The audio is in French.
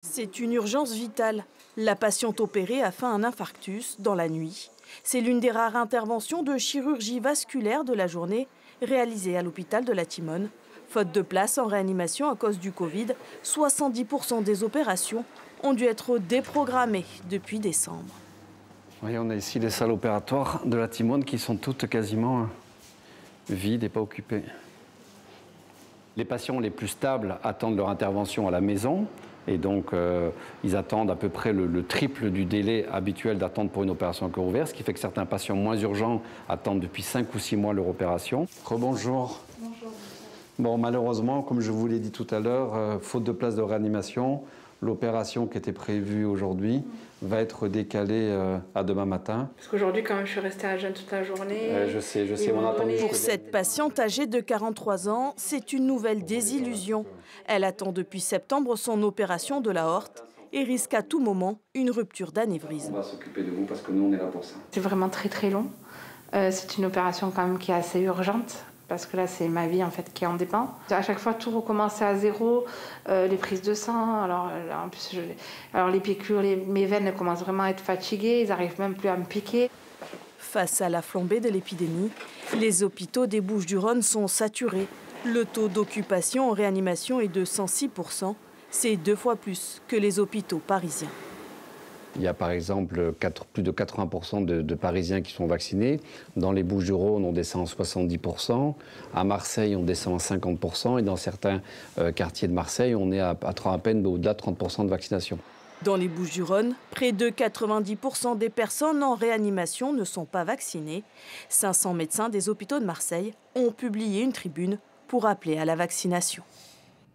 C'est une urgence vitale. La patiente opérée a fait un infarctus dans la nuit. C'est l'une des rares interventions de chirurgie vasculaire de la journée réalisée à l'hôpital de la Timone. Faute de place en réanimation à cause du Covid, 70% des opérations ont dû être déprogrammées depuis décembre. Oui, on a ici les salles opératoires de la Timone qui sont toutes quasiment vides et pas occupées. Les patients les plus stables attendent leur intervention à la maison. Et donc, ils attendent à peu près le triple du délai habituel d'attente pour une opération à cœur ouvert, ce qui fait que certains patients moins urgents attendent depuis 5 ou 6 mois leur opération. Rebonjour. Bonjour. Bon, malheureusement, comme je vous l'ai dit tout à l'heure, faute de place de réanimation, l'opération qui était prévue aujourd'hui va être décalée à demain matin. Parce qu'aujourd'hui, quand même, je suis restée à jeûne toute la journée. Je sais, on a attendu. Pour cette patiente âgée de 43 ans, c'est une nouvelle désillusion. Elle attend depuis septembre son opération de l'aorte et risque à tout moment une rupture d'anévrisme. On va s'occuper de vous parce que nous, on est là pour ça. C'est vraiment très très long. C'est une opération quand même qui est assez urgente. Parce que là, c'est ma vie en fait qui en dépend. À chaque fois, tout recommencer à zéro, les prises de sang. Alors, en plus, les piqûres, mes veines commencent vraiment à être fatiguées. Ils n'arrivent même plus à me piquer. Face à la flambée de l'épidémie, les hôpitaux des Bouches-du-Rhône sont saturés. Le taux d'occupation en réanimation est de 106%. C'est 2 fois plus que les hôpitaux parisiens. Il y a par exemple plus de 80% de Parisiens qui sont vaccinés. Dans les Bouches-du-Rhône, on descend à 70%. À Marseille, on descend à 50%. Et dans certains quartiers de Marseille, on est à peine au-delà de 30% de vaccination. Dans les Bouches-du-Rhône, près de 90% des personnes en réanimation ne sont pas vaccinées. 500 médecins des hôpitaux de Marseille ont publié une tribune pour appeler à la vaccination.